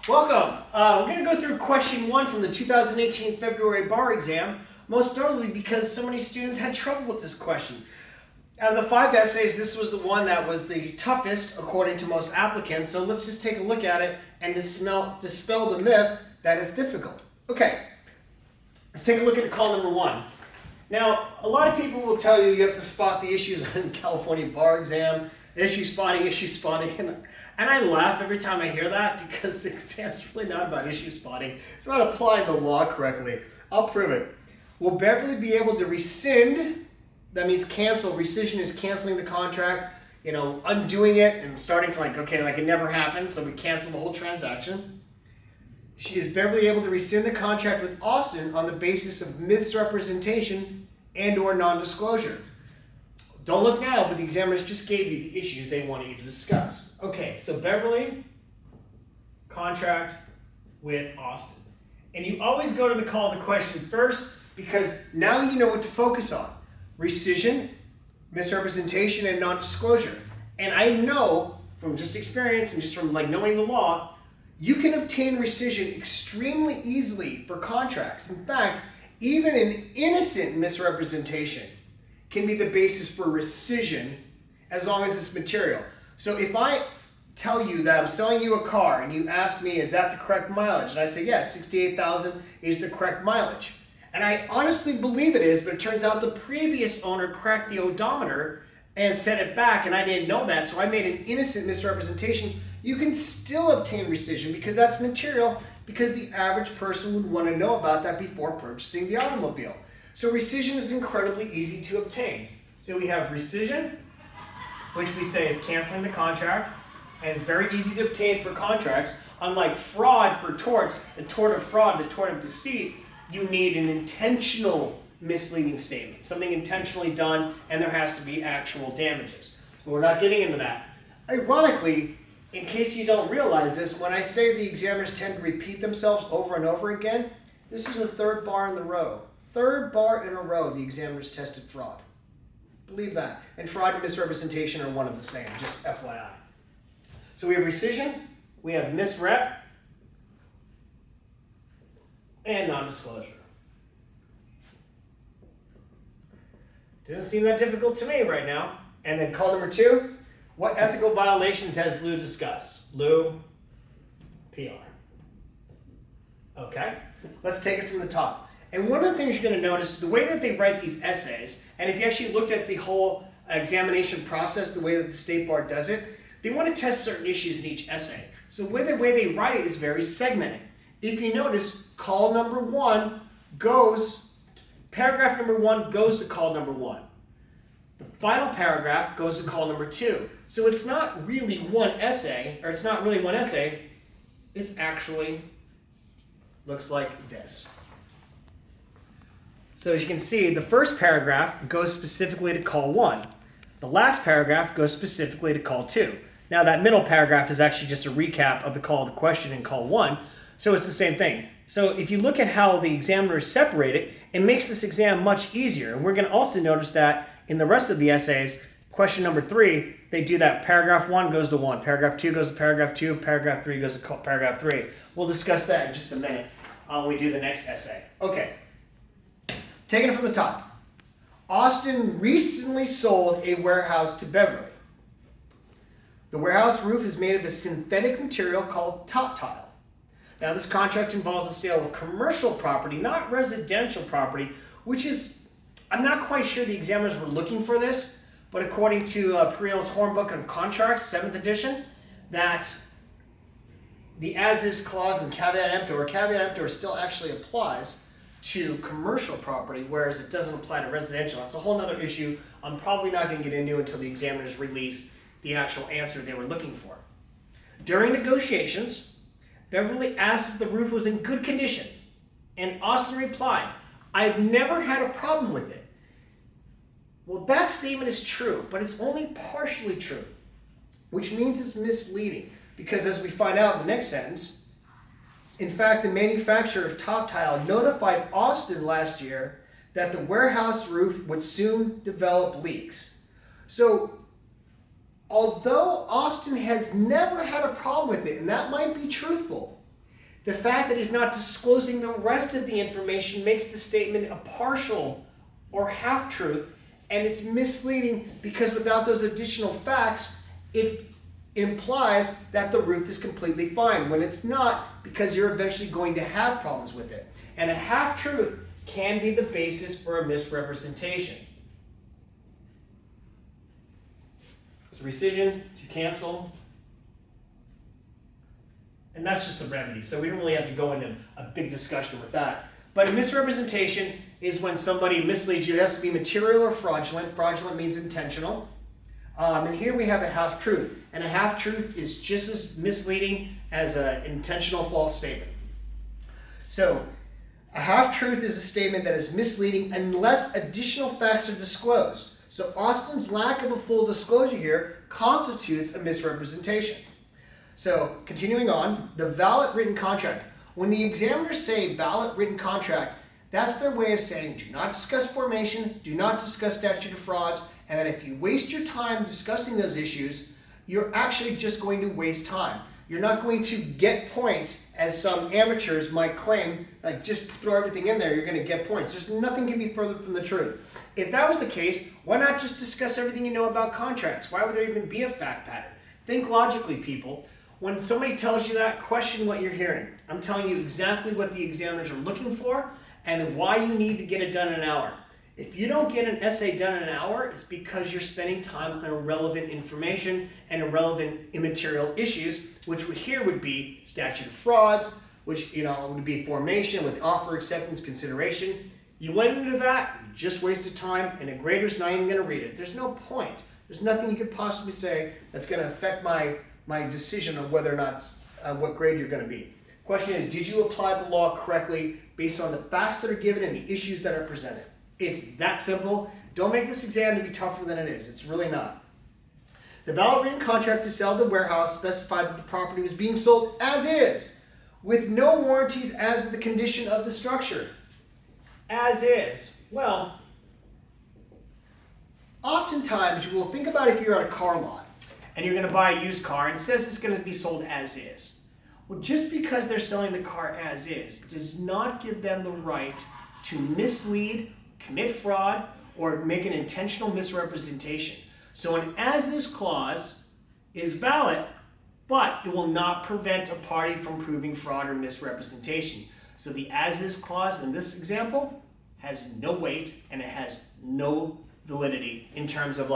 Welcome. We're going to go through question 1 from the 2018 February bar exam, most notably because so many students had trouble with this question. Out of the 5 essays, this was the one that was the toughest according to most applicants, so let's just take a look at it and dispel the myth that it's difficult. Okay, let's take a look at call number 1. Now, a lot of people will tell you you have to spot the issues on California bar exam, issue spotting, and I laugh every time I hear that because the exam's really not about issue spotting. It's about applying the law correctly. I'll prove it. Will Beverly be able to rescind? That means cancel. Rescission is canceling the contract, undoing it and starting from like it never happened, so we cancel the whole transaction. Is Beverly able to rescind the contract with Austin on the basis of misrepresentation and or non-disclosure? Don't look now, but the examiners just gave you the issues they wanted you to discuss. Okay, so Beverly, contract with Austin. And you always go to the call the question first because now you know what to focus on. Rescission, misrepresentation, and non-disclosure. And I know from just experience and just from knowing the law, you can obtain rescission extremely easily for contracts. In fact, even an innocent misrepresentation can be the basis for rescission as long as it's material. So if I tell you that I'm selling you a car and you ask me, is that the correct mileage? And I say, yes, 68,000 is the correct mileage. And I honestly believe it is, but it turns out the previous owner cracked the odometer and sent it back, and I didn't know that, so I made an innocent misrepresentation. You can still obtain rescission because that's material, because the average person would want to know about that before purchasing the automobile. So rescission is incredibly easy to obtain. So we have rescission, which we say is canceling the contract, and it's very easy to obtain for contracts. Unlike fraud for torts, the tort of fraud, the tort of deceit, you need an intentional misleading statement, something intentionally done, and there has to be actual damages. But we're not getting into that. Ironically, in case you don't realize this, when I say the examiners tend to repeat themselves over and over again, this is the third bar in the row. Third bar in a row, the examiners tested fraud. Believe that. And fraud and misrepresentation are one of the same, just FYI. So we have rescission, we have misrep, and non-disclosure. Doesn't seem that difficult to me right now. And then call number 2, what ethical violations has Lou discussed? Lou, PR. Okay, let's take it from the top. And one of the things you're going to notice is the way that they write these essays, and if you actually looked at the whole examination process, the way that the State Bar does it, they want to test certain issues in each essay. So the way they write it is very segmented. If you notice, call number 1 paragraph number 1 goes to call number 1. The final paragraph goes to call number 2. So it's not really one essay, it's actually looks like this. So as you can see, the first paragraph goes specifically to call 1. The last paragraph goes specifically to call 2. Now that middle paragraph is actually just a recap of the call to question in call 1, so it's the same thing. So if you look at how the examiners separate it, it makes this exam much easier. And we're going to also notice that in the rest of the essays, question number 3, they do that. Paragraph 1 goes to 1, paragraph 2 goes to paragraph 2, paragraph 3 goes to paragraph 3. We'll discuss that in just a minute when we do the next essay. Okay. Taking it from the top. Austin recently sold a warehouse to Beverly. The warehouse roof is made of a synthetic material called top tile. Now this contract involves the sale of commercial property, not residential property, which is, I'm not quite sure the examiners were looking for this, but according to Preel's Hornbook on Contracts, 7th edition, that the as-is clause and caveat emptor still actually applies to commercial property, whereas it doesn't apply to residential. That's a whole other issue I'm probably not going to get into until the examiners release the actual answer they were looking for. During negotiations, Beverly asked if the roof was in good condition, and Austin replied, "I've never had a problem with it." Well, that statement is true, but it's only partially true, which means it's misleading, because as we find out in the next sentence, in fact, the manufacturer of top tile notified Austin last year that the warehouse roof would soon develop leaks. So, although Austin has never had a problem with it, and that might be truthful, The fact that he's not disclosing the rest of the information makes the statement a partial or half-truth, and it's misleading because without those additional facts, it implies that the roof is completely fine, when it's not, because you're eventually going to have problems with it. And a half-truth can be the basis for a misrepresentation. So rescission, to cancel. And that's just the remedy, so we don't really have to go into a big discussion with that. But a misrepresentation is when somebody misleads you. It has to be material or fraudulent. Fraudulent means intentional. And here we have a half-truth. And a half-truth is just as misleading as an intentional false statement. So a half-truth is a statement that is misleading unless additional facts are disclosed. So Austin's lack of a full disclosure here constitutes a misrepresentation. So continuing on, the valid written contract. When the examiners say valid written contract, that's their way of saying do not discuss formation, do not discuss statute of frauds, and that if you waste your time discussing those issues, you're actually just going to waste time. You're not going to get points, as some amateurs might claim, like just throw everything in there, you're going to get points. There's nothing can be further from the truth. If that was the case, why not just discuss everything you know about contracts? Why would there even be a fact pattern? Think logically, people. When somebody tells you that, question what you're hearing. I'm telling you exactly what the examiners are looking for and why you need to get it done in an hour. If you don't get an essay done in an hour, it's because you're spending time on irrelevant information and irrelevant immaterial issues, which here would be statute of frauds, which would be formation with offer, acceptance, consideration. You went into that, you just wasted time, and a grader's not even going to read it. There's no point. There's nothing you could possibly say that's going to affect my decision on whether or not what grade you're going to be. Question is, did you apply the law correctly based on the facts that are given and the issues that are presented? It's that simple. Don't make this exam to be tougher than it is. It's really not. The valid written contract to sell the warehouse specified that the property was being sold as is, with no warranties as to the condition of the structure. As is. Well, oftentimes you will think about if you're at a car lot and you're going to buy a used car and it says it's going to be sold as is. Well, just because they're selling the car as is does not give them the right to mislead, commit fraud, or make an intentional misrepresentation. So an as-is clause is valid, but it will not prevent a party from proving fraud or misrepresentation. So the as-is clause in this example has no weight and it has no validity in terms of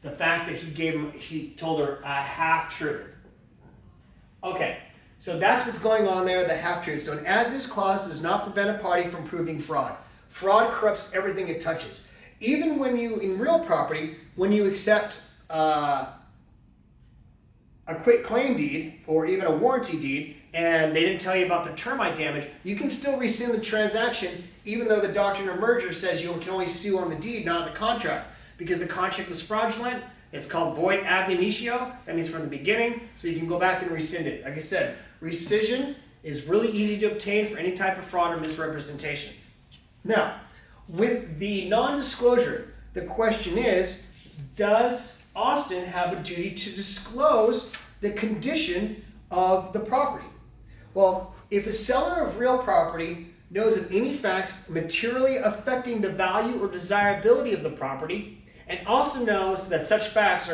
the fact that he told her a half-truth. Okay, so that's what's going on there, the half-truth. So an as-is clause does not prevent a party from proving fraud. Fraud corrupts everything it touches. Even when in real property, when you accept a quit claim deed or even a warranty deed, and they didn't tell you about the termite damage, you can still rescind the transaction even though the doctrine of merger says you can only sue on the deed, not on the contract. Because the contract was fraudulent, it's called void ab initio. That means from the beginning, so you can go back and rescind it. Like I said, rescission is really easy to obtain for any type of fraud or misrepresentation. Now, with the non-disclosure, the question is, does Austin have a duty to disclose the condition of the property? Well, if a seller of real property knows of any facts materially affecting the value or desirability of the property, and also knows that such facts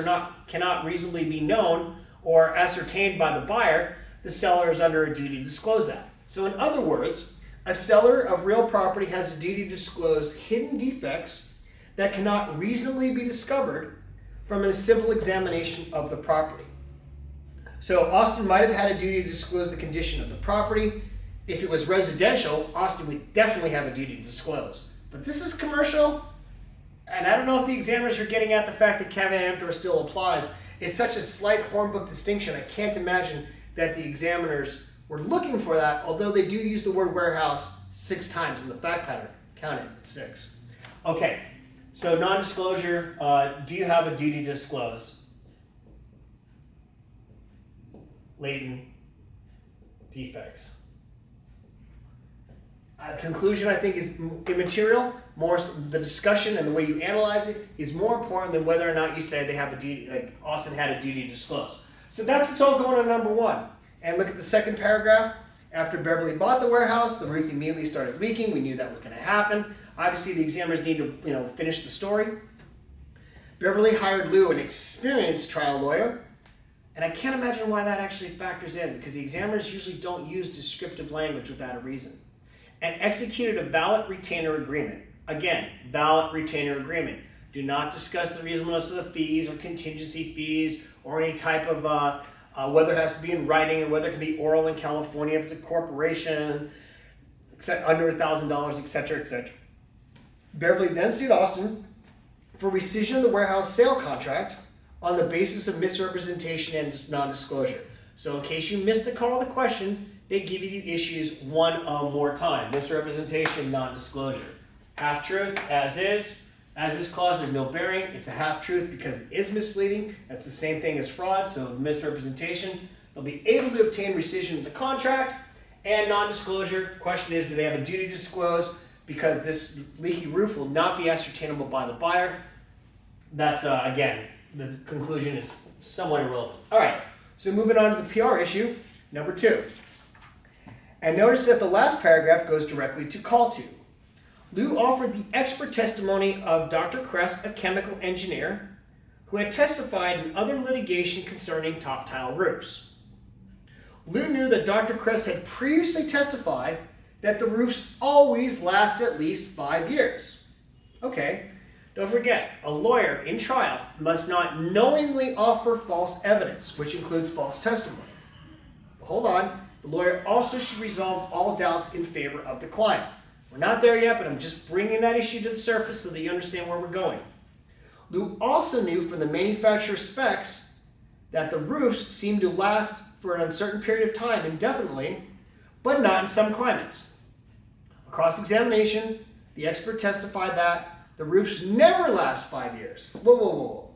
cannot reasonably be known or ascertained by the buyer, the seller is under a duty to disclose that. So in other words, a seller of real property has a duty to disclose hidden defects that cannot reasonably be discovered from a civil examination of the property. So Austin might have had a duty to disclose the condition of the property. If it was residential, Austin would definitely have a duty to disclose. But this is commercial, and I don't know if the examiners are getting at the fact that caveat emptor still applies. It's such a slight hornbook distinction, I can't imagine that the examiners were looking for that, although they do use the word warehouse 6 times in the fact pattern. Count it, it's 6. Okay, so non-disclosure, do you have a duty to disclose latent defects? Conclusion, I think, is immaterial. The discussion and the way you analyze it is more important than whether or not you say they have a duty, like Austin had a duty to disclose. So that's what's all going on number 1. And look at the second paragraph. After Beverly bought the warehouse, the roof immediately started leaking. We knew that was going to happen. Obviously, the examiners need to, finish the story. Beverly hired Lou, an experienced trial lawyer, and I can't imagine why that actually factors in, because the examiners usually don't use descriptive language without a reason, and executed a valid retainer agreement. Again, valid retainer agreement. Do not discuss the reasonableness of the fees or contingency fees or any type of whether it has to be in writing or whether it can be oral in California if it's a corporation, under $1,000, etc., etc. Beverly then sued Austin for rescission of the warehouse sale contract on the basis of misrepresentation and non-disclosure. So in case you missed the call of the question, they give you the issues one more time. Misrepresentation, non-disclosure. Half-truth, as is. As this clause has no bearing, it's a half-truth because it is misleading. That's the same thing as fraud, so misrepresentation. They'll be able to obtain rescission of the contract and non-disclosure. Question is, do they have a duty to disclose? Because this leaky roof will not be ascertainable by the buyer. That's, again, the conclusion is somewhat irrelevant. All right, so moving on to the PR issue, number 2. And notice that the last paragraph goes directly to call to. Lou offered the expert testimony of Dr. Kress, a chemical engineer, who had testified in other litigation concerning top tile roofs. Lou knew that Dr. Kress had previously testified that the roofs always last at least 5 years. Okay, don't forget, a lawyer in trial must not knowingly offer false evidence, which includes false testimony. But hold on, the lawyer also should resolve all doubts in favor of the client. We're not there yet, but I'm just bringing that issue to the surface so that you understand where we're going. Lou also knew from the manufacturer's specs that the roofs seem to last for an uncertain period of time indefinitely, but not in some climates. A cross-examination, the expert testified that the roofs never last 5 years. Whoa.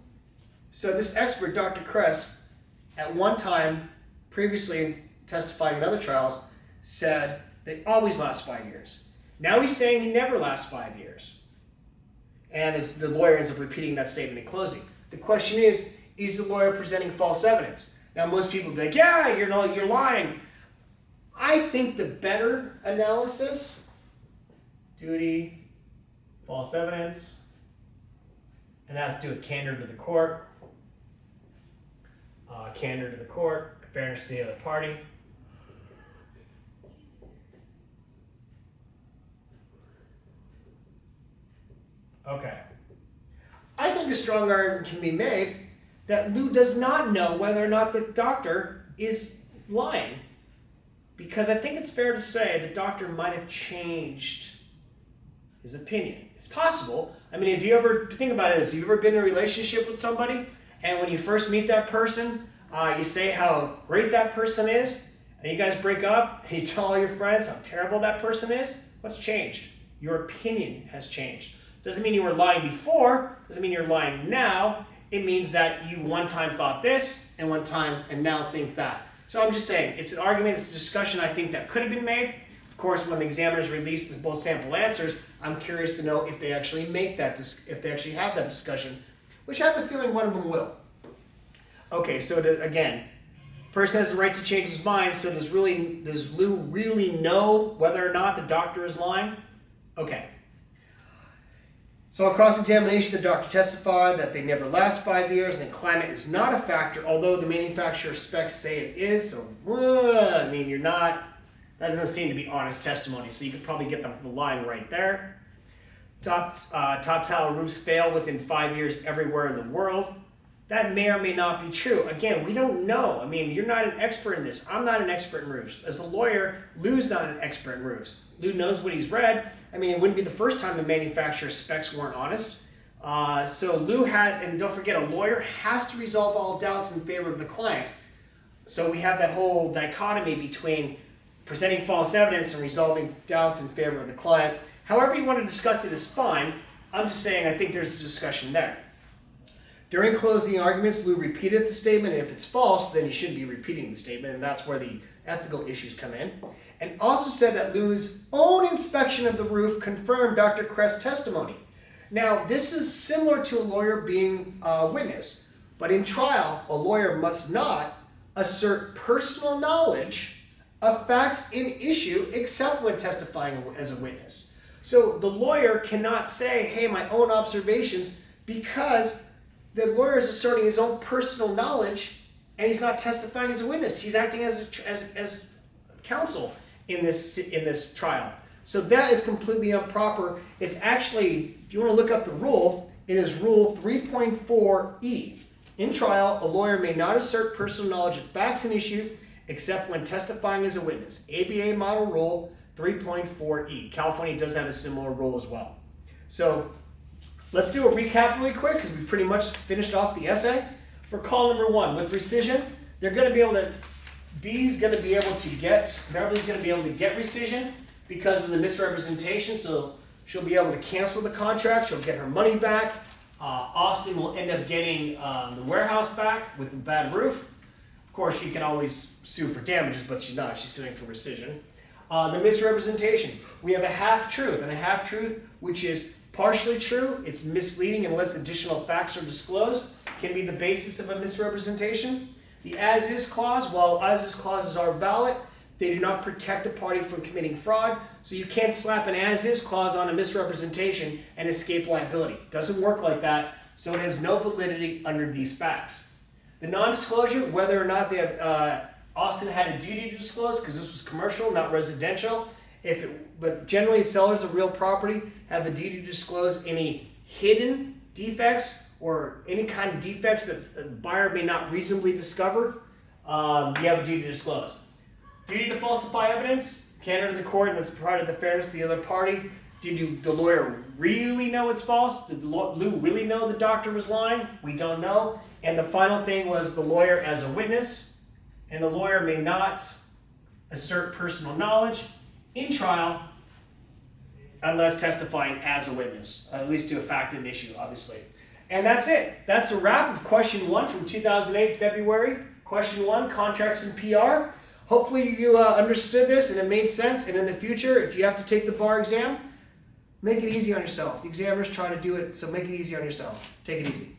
So this expert, Dr. Kress, at one time, previously testifying in other trials, said they always last 5 years. Now he's saying he never lasts 5 years. And as the lawyer ends up repeating that statement in closing. The question is the lawyer presenting false evidence? Now most people will be like, yeah, you're lying. I think the better analysis, duty, false evidence, and that has to do with candor to the court, fairness to the other party. Okay. I think a strong argument can be made that Lou does not know whether or not the doctor is lying. Because I think it's fair to say the doctor might have changed his opinion. It's possible. I mean, if you ever think about it, have you ever been in a relationship with somebody, and when you first meet that person, you say how great that person is, and you guys break up, and you tell all your friends how terrible that person is? What's changed? Your opinion has changed. Doesn't mean you were lying before, doesn't mean you're lying now. It means that you one time thought this, and one time and now think that. So I'm just saying, it's an argument, it's a discussion I think that could have been made. Of course, when the examiners release both sample answers, I'm curious to know if they actually make that, if they actually have that discussion, which I have a feeling one of them will. Okay, so again, person has the right to change his mind, so does Lou really know whether or not the doctor is lying? Okay. So on cross-examination, the doctor testified that they never last 5 years and climate is not a factor, although the manufacturer specs say it is. So, I mean, that doesn't seem to be honest testimony, so you could probably get them lying right there. Top tile roofs fail within 5 years everywhere in the world. That may or may not be true. Again, we don't know. I mean, you're not an expert in this. I'm not an expert in roofs. As a lawyer, Lou's not an expert in roofs. Lou knows what he's read. I mean, it wouldn't be the first time the manufacturer's specs weren't honest. So Lou has, and don't forget, a lawyer has to resolve all doubts in favor of the client. So we have that whole dichotomy between presenting false evidence and resolving doubts in favor of the client. However you want to discuss it is fine. I'm just saying I think there's a discussion there. During closing arguments, Lou repeated the statement, and if it's false, then he shouldn't be repeating the statement, and that's where the ethical issues come in. And also said that Lou's own inspection of the roof confirmed Dr. Kress' testimony. Now, this is similar to a lawyer being a witness, but in trial, a lawyer must not assert personal knowledge of facts in issue except when testifying as a witness. So the lawyer cannot say, hey, my own observations, because the lawyer is asserting his own personal knowledge and he's not testifying as a witness. He's acting as counsel in this trial. So that is completely improper. It's actually, if you want to look up the rule, it is Rule 3.4E. In trial, a lawyer may not assert personal knowledge of facts in issue except when testifying as a witness. ABA Model Rule 3.4E. California does have a similar rule as well. So let's do a recap really quick because we pretty much finished off the essay. For call number 1, with rescission, they're going to be able to, Beverly's going to be able to get rescission because of the misrepresentation. So she'll be able to cancel the contract. She'll get her money back. Austin will end up getting the warehouse back with the bad roof. Of course, she can always sue for damages, but she's not. She's suing for rescission. The misrepresentation. We have a half-truth, and a half-truth which is partially true. It's misleading unless additional facts are disclosed. Can be the basis of a misrepresentation. The as-is clause, while as-is clauses are valid, they do not protect a party from committing fraud. So you can't slap an as-is clause on a misrepresentation and escape liability. It doesn't work like that, so it has no validity under these facts. The non-disclosure, whether or not they have, Austin had a duty to disclose, because this was commercial, not residential. But generally, sellers of real property have a duty to disclose any hidden defects or any kind of defects that the buyer may not reasonably discover. You have a duty to disclose. Duty to falsify evidence, can't enter the court unless provided the fairness to the other party. Did the lawyer really know it's false? Did Lou really know the doctor was lying? We don't know. And the final thing was the lawyer as a witness. And the lawyer may not assert personal knowledge in trial unless testifying as a witness. At least do a fact and issue, obviously. And that's it. That's a wrap of question 1 from 2008, February. Question 1, contracts and PR. Hopefully you understood this and it made sense. And in the future, if you have to take the bar exam, make it easy on yourself. The examiners try to do it, so make it easy on yourself. Take it easy.